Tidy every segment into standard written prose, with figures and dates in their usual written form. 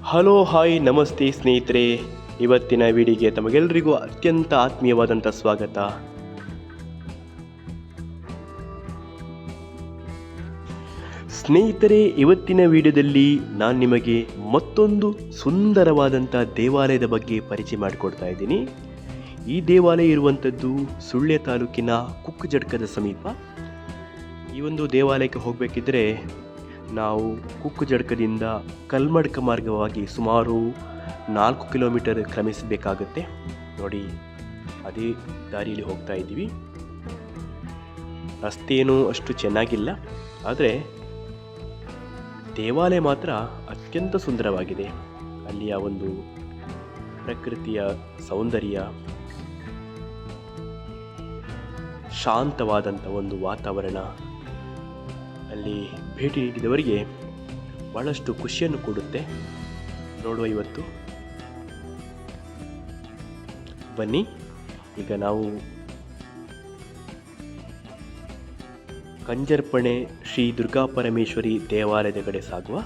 Hello hi ನಮಸ್ತೆ ಸ್ನೇಹಿತರೆ. ಇವತ್ತಿನ ವಿಡಿಯೋಗೆ ತಮಗೆಲ್ಲರಿಗೂ ಅತ್ಯಂತ ಆತ್ಮೀಯವಾದಂಥ ಸ್ವಾಗತ. ಸ್ನೇಹಿತರೆ, ಇವತ್ತಿನ ವಿಡಿಯೋದಲ್ಲಿ ನಾನು ನಿಮಗೆ ಮತ್ತೊಂದು ಸುಂದರವಾದಂಥ ದೇವಾಲಯದ ಬಗ್ಗೆ ಪರಿಚಯ ಮಾಡಿಕೊಡ್ತಾ ಇದ್ದೀನಿ. ಈ ದೇವಾಲಯ ಇರುವಂಥದ್ದು ಸುಳ್ಯ ತಾಲೂಕಿನ ಕುಕ್ಕುಜಡ್ಕದ ಸಮೀಪ. ಈ ಒಂದು ದೇವಾಲಯಕ್ಕೆ ಹೋಗಬೇಕಿದ್ರೆ ನಾವು ಕುಕ್ಕುಜಡ್ಕದಿಂದ ಕಲ್ಮಡ್ಕ ಮಾರ್ಗವಾಗಿ ಸುಮಾರು 4 ಕಿಲೋಮೀಟರ್ ಕ್ರಮಿಸಬೇಕಾಗುತ್ತೆ. ನೋಡಿ, ಅದೇ ದಾರಿಯಲ್ಲಿ ಹೋಗ್ತಾ ಇದ್ದೀವಿ. ರಸ್ತೆಯೇನೂ ಅಷ್ಟು ಚೆನ್ನಾಗಿಲ್ಲ, ಆದರೆ ದೇವಾಲಯ ಮಾತ್ರ ಅತ್ಯಂತ ಸುಂದರವಾಗಿದೆ. ಅಲ್ಲಿಯ ಒಂದು ಪ್ರಕೃತಿಯ ಸೌಂದರ್ಯ, ಶಾಂತವಾದಂಥ ಒಂದು ವಾತಾವರಣ ಅಲ್ಲಿ ಭೇಟಿ ನೀಡಿದವರಿಗೆ ಬಹಳಷ್ಟು ಖುಷಿಯನ್ನು ಕೊಡುತ್ತೆ. ನೋಡುವ ಇವತ್ತು ಬನ್ನಿ. ಈಗ ನಾವು ಕಂಜರ್ಪಣೆ ಶ್ರೀ ದುರ್ಗಾ ಪರಮೇಶ್ವರಿ ದೇವಾಲಯದ ಕಡೆ ಸಾಗುವ.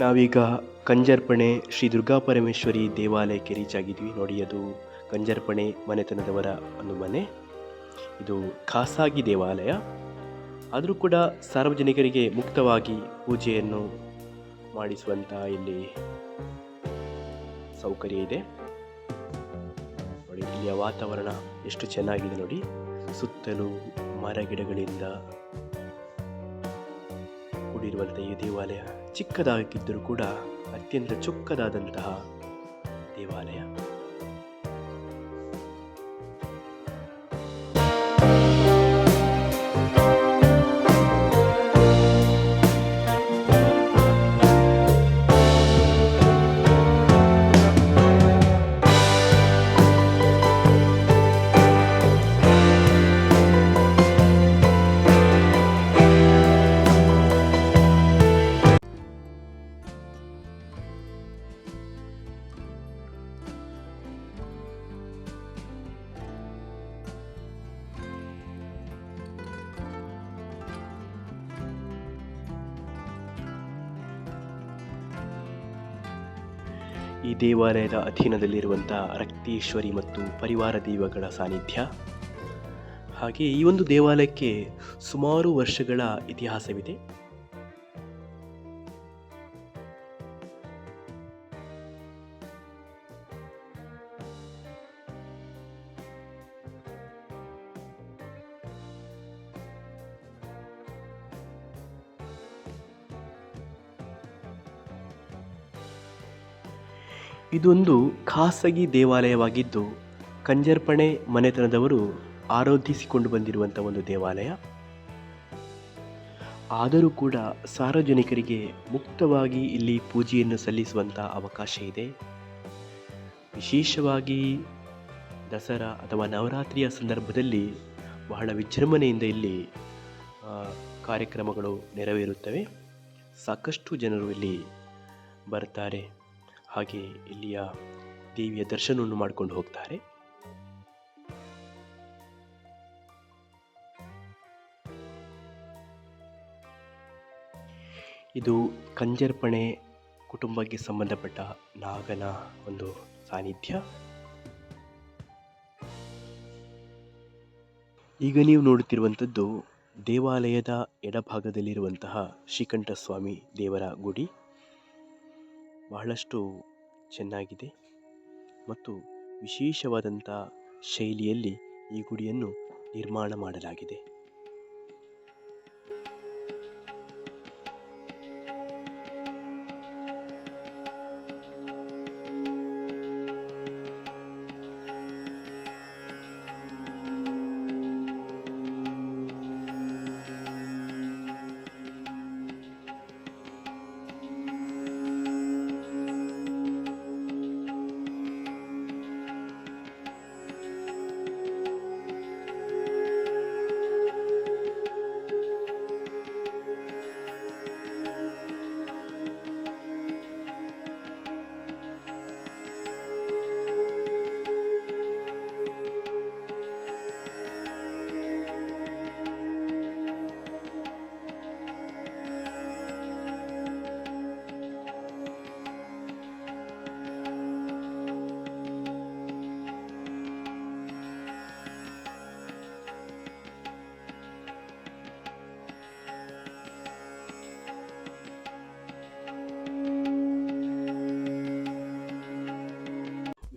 ನಾವೀಗ ಕಂಜರ್ಪಣೆ ಶ್ರೀ ದುರ್ಗಾ ಪರಮೇಶ್ವರಿ ದೇವಾಲಯಕ್ಕೆ ರೀಚ್ ಆಗಿದ್ವಿ. ನೋಡಿ, ಅದು ಕಂಜರ್ಪಣೆ ಮನೆತನದವರ ಒಂದು ಮನೆ. ಇದು ಖಾಸಗಿ ದೇವಾಲಯ, ಆದರೂ ಕೂಡ ಸಾರ್ವಜನಿಕರಿಗೆ ಮುಕ್ತವಾಗಿ ಪೂಜೆಯನ್ನು ಮಾಡಿಸುವಂಥ ಇಲ್ಲಿ ಸೌಕರ್ಯ ಇದೆ. ನೋಡಿ, ಇಲ್ಲಿಯ ವಾತಾವರಣ ಎಷ್ಟು ಚೆನ್ನಾಗಿದೆ ನೋಡಿ. ಸುತ್ತಲೂ ಮರ ಗಿಡಗಳಿಂದ ಕೂಡಿರುವಂಥ ಈ ದೇವಾಲಯ ಚಿಕ್ಕದಾಗಿದ್ದರೂ ಕೂಡ ಅತ್ಯಂತ ಚೊಕ್ಕದಾದಂತಹ ದೇವಾಲಯ. ಈ ದೇವಾಲಯದ ಅಧೀನದಲ್ಲಿರುವಂಥ ರಕ್ತೇಶ್ವರಿ ಮತ್ತು ಪರಿವಾರ ದೈವಗಳ ಸಾನ್ನಿಧ್ಯ. ಹಾಗೆ ಈ ಒಂದು ದೇವಾಲಯಕ್ಕೆ ಸುಮಾರು ವರ್ಷಗಳ ಇತಿಹಾಸವಿದೆ. ಇದೊಂದು ಖಾಸಗಿ ದೇವಾಲಯವಾಗಿದ್ದು ಕಂಜರ್ಪಣೆ ಮನೆತನದವರು ಆರಾಧಿಸಿಕೊಂಡು ಬಂದಿರುವಂಥ ಒಂದು ದೇವಾಲಯ. ಆದರೂ ಕೂಡ ಸಾರ್ವಜನಿಕರಿಗೆ ಮುಕ್ತವಾಗಿ ಇಲ್ಲಿ ಪೂಜೆಯನ್ನು ಸಲ್ಲಿಸುವಂಥ ಅವಕಾಶ ಇದೆ. ವಿಶೇಷವಾಗಿ ದಸರಾ ಅಥವಾ ನವರಾತ್ರಿಯ ಸಂದರ್ಭದಲ್ಲಿ ಬಹಳ ವಿಜೃಂಭಣೆಯಿಂದ ಇಲ್ಲಿ ಕಾರ್ಯಕ್ರಮಗಳು ನೆರವೇರುತ್ತವೆ. ಸಾಕಷ್ಟು ಜನರು ಇಲ್ಲಿ ಬರ್ತಾರೆ, ಹಾಗೆ ಇಲ್ಲಿಯ ದೇವಿಯ ದರ್ಶನವನ್ನು ಮಾಡಿಕೊಂಡು ಹೋಗ್ತಾರೆ. ಇದು ಕಂಜರ್ಪಣೆ ಕುಟುಂಬಕ್ಕೆ ಸಂಬಂಧಪಟ್ಟ ನಾಗನ ಒಂದು ಸಾನ್ನಿಧ್ಯ. ಈಗ ನೀವು ನೋಡುತ್ತಿರುವಂಥದ್ದು ದೇವಾಲಯದ ಎಡಭಾಗದಲ್ಲಿರುವಂತಹ ಶ್ರೀಕಂಠಸ್ವಾಮಿ ದೇವರ ಗುಡಿ. ಬಹಳಷ್ಟು ಚೆನ್ನಾಗಿದೆ ಮತ್ತು ವಿಶೇಷವಾದಂಥ ಶೈಲಿಯಲ್ಲಿ ಈ ಗುಡಿಯನ್ನು ನಿರ್ಮಾಣ ಮಾಡಲಾಗಿದೆ.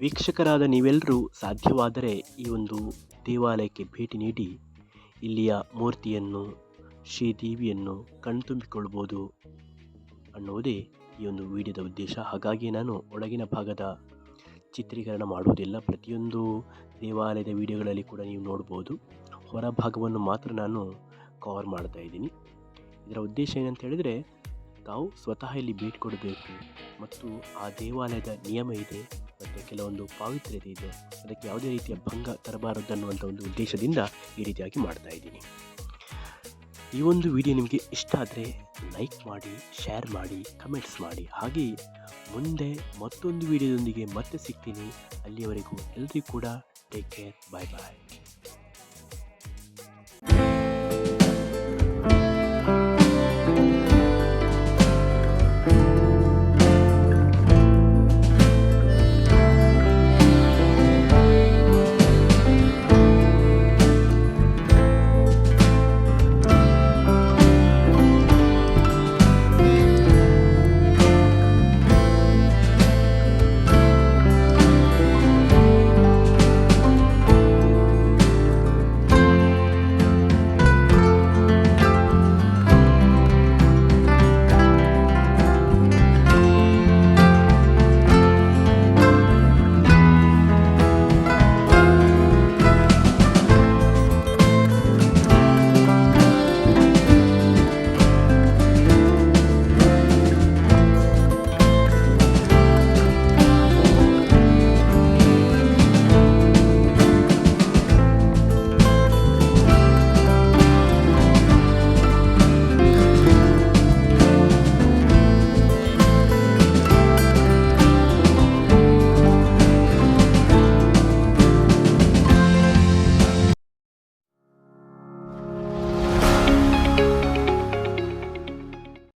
ವೀಕ್ಷಕರಾದ ನೀವೆಲ್ಲರೂ ಸಾಧ್ಯವಾದರೆ ಈ ಒಂದು ದೇವಾಲಯಕ್ಕೆ ಭೇಟಿ ನೀಡಿ ಇಲ್ಲಿಯ ಮೂರ್ತಿಯನ್ನು, ಶ್ರೀದೇವಿಯನ್ನು ಕಣ್ತುಂಬಿಕೊಳ್ಬೋದು ಅನ್ನುವುದೇ ಈ ಒಂದು ವಿಡಿಯೋದ ಉದ್ದೇಶ. ಹಾಗಾಗಿ ನಾನು ಒಳಗಿನ ಭಾಗದ ಚಿತ್ರೀಕರಣ ಮಾಡುವುದಿಲ್ಲ. ಪ್ರತಿಯೊಂದು ದೇವಾಲಯದ ವಿಡಿಯೋಗಳಲ್ಲಿ ಕೂಡ ನೀವು ನೋಡ್ಬೋದು. ಹೊರ ಭಾಗವನ್ನು ಮಾತ್ರ ನಾನು ಕವರ್ ಮಾಡ್ತಾ ಇದ್ದೀನಿ. ಇದರ ಉದ್ದೇಶ ಏನಂತ ಹೇಳಿದರೆ, ತಾವು ಸ್ವತಃ ಇಲ್ಲಿ ಭೇಟಿ ಕೊಡಬೇಕು ಮತ್ತು ಆ ದೇವಾಲಯದ ನಿಯಮ ಇದೆ ಮತ್ತು ಕೆಲವೊಂದು ಪಾವಿತ್ರ್ಯತೆ ಇದೆ, ಅದಕ್ಕೆ ಯಾವುದೇ ರೀತಿಯ ಭಂಗ ತರಬಾರದು ಅನ್ನುವಂಥ ಒಂದು ಉದ್ದೇಶದಿಂದ ಈ ರೀತಿಯಾಗಿ ಮಾಡ್ತಾ ಇದ್ದೀನಿ. ಈ ಒಂದು ವಿಡಿಯೋ ನಿಮಗೆ ಇಷ್ಟ ಆದರೆ ಲೈಕ್ ಮಾಡಿ, ಶೇರ್ ಮಾಡಿ, ಕಮೆಂಟ್ಸ್ ಮಾಡಿ. ಹಾಗೆ ಮುಂದೆ ಮತ್ತೊಂದು ವಿಡಿಯೋದೊಂದಿಗೆ ಮತ್ತೆ ಸಿಗ್ತೀನಿ. ಅಲ್ಲಿಯವರೆಗೂ ಎಲ್ಲರಿಗೂ ಕೂಡ ಟೇಕ್ ಕೇರ್. ಬಾಯ್ ಬಾಯ್.